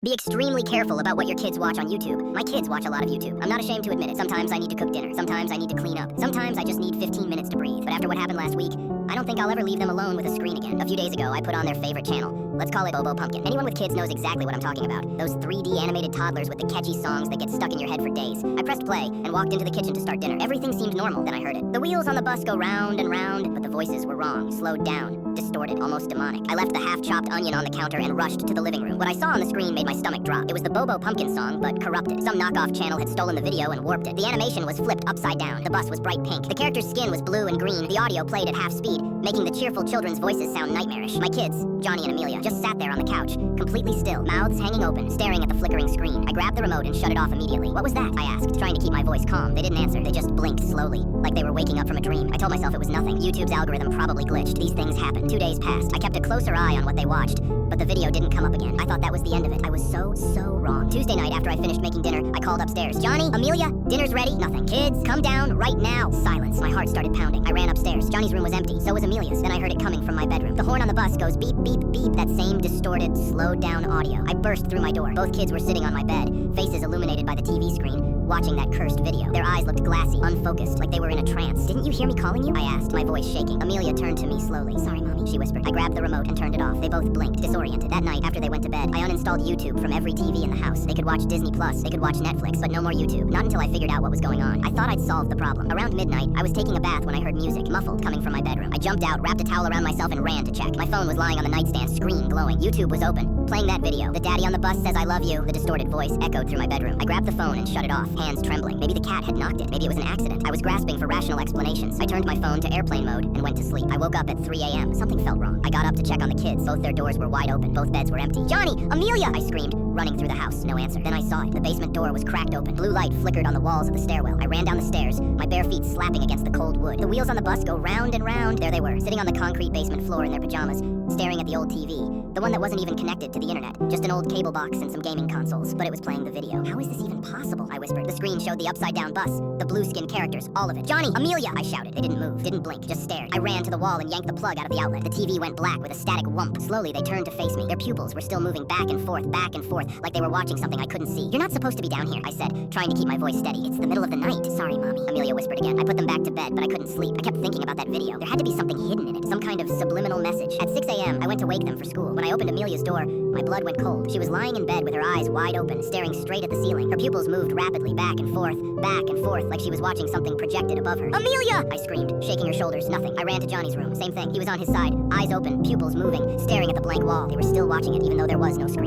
Be extremely careful about what your kids watch on YouTube. My kids watch a lot of YouTube. I'm not ashamed to admit it. Sometimes I need to cook dinner. Sometimes I need to clean up. Sometimes I just need 15 minutes to breathe. But after what happened last week, I don't think I'll ever leave them alone with a screen again. A few days ago, I put on their favorite channel. Let's call it Bobo Pumpkin. Anyone with kids knows exactly what I'm talking about. Those 3D animated toddlers with the catchy songs that get stuck in your head for days. I pressed play and walked into the kitchen to start dinner. Everything seemed normal, then I heard it. The wheels on the bus go round and round, but the voices were wrong, slowed down, distorted, almost demonic. I left the half-chopped onion on the counter and rushed to the living room. What I saw on the screen made my stomach drop. It was the Bobo Pumpkin song, but corrupted. Some knockoff channel had stolen the video and warped it. The animation was flipped upside down. The bus was bright pink. The character's skin was blue and green. The audio played at half speed, making the cheerful children's voices sound nightmarish. My kids, Johnny and Amelia, just sat there on the couch, completely still, mouths hanging open, staring at the flickering screen. I grabbed the remote and shut it off immediately. "What was that?" I asked, trying to keep my voice calm. They didn't answer. They just blinked slowly, like they were waking up from a dream. I told myself it was nothing. YouTube's algorithm probably glitched. These things happen. 2 days passed. I kept a closer eye on what they watched, but the video didn't come up again. I thought that was the end of it. I was so wrong. Tuesday night, after I finished making dinner, I called upstairs. "Johnny, Amelia, dinner's ready." Nothing. "Kids, come down right now." Silence. My heart started pounding. I ran upstairs. Johnny's room was empty. So was Amelia's. Then I heard it coming from my bedroom. The horn on the bus goes beep, beep, beep. That same distorted, slowed down audio. I burst through my door. Both kids were sitting on my bed, faces illuminated by the TV screen, watching that cursed video. Their eyes looked glassy, unfocused, like they were in a trance. "Didn't you hear me calling you?" I asked, my voice shaking. Amelia turned to me slowly. "Sorry, Mommy," she whispered. I grabbed the remote and turned it off. They both blinked, disoriented. That night, after they went to bed, I uninstalled YouTube from every TV in the house. They could watch Disney Plus, they could watch Netflix, but no more YouTube. Not until I figured out what was going on. I thought I'd solved the problem. Around midnight, I was taking a bath when I heard music, muffled, coming from my bedroom. I jumped out, wrapped a towel around myself, and ran to check. My phone was lying on the nightstand, screen glowing. YouTube was open, playing that video. "The daddy on the bus says I love you." The distorted voice echoed through my bedroom. I grabbed the phone and shut it off, hands trembling. Maybe the cat had knocked it. Maybe it was an accident. I was grasping for rational explanations. I turned my phone to airplane mode and went to sleep. I woke up at 3 a.m. Something felt wrong. I got up to check on the kids. Both their doors were wide open. Both beds were empty. "Johnny! Amelia!" I screamed, running through the house. No answer. Then I saw it. The basement door was cracked open. Blue light flickered on the walls of the stairwell. I ran down the stairs, my bare feet slapping against the cold wood. The wheels on the bus go round and round. There they were, sitting on the concrete basement floor in their pajamas, staring at the old TV. The one that wasn't even connected to the internet. Just an old cable box and some gaming consoles. But it was playing the video. "How is this even possible?" I whispered. The screen showed the upside-down bus, the blue-skinned characters, all of it. "Johnny! Amelia!" I shouted. They didn't move, didn't blink, just stared. I ran to the wall and yanked the plug out of the outlet. The TV went black with a static whump. Slowly, they turned to face me. Their pupils were still moving back and forth, like they were watching something I couldn't see. "You're not supposed to be down here," I said, trying to keep my voice steady. "It's the middle of the night." "Sorry, Mommy," Amelia whispered again. I put them back to bed, but I couldn't sleep. I kept thinking about that video. There had to be something hidden in it, some kind of subliminal message. At 6 a.m., I went to wake them for school. When I opened Amelia's door, my blood went cold. She was lying in bed with her eyes wide open, staring straight at the ceiling. Her pupils moved rapidly back and forth, like she was watching something projected above her. "Amelia!" I screamed, shaking her shoulders. Nothing. I ran to Johnny's room. Same thing. He was on his side, eyes open, pupils moving, staring at the blank wall. They were still watching it, even though there was no screen.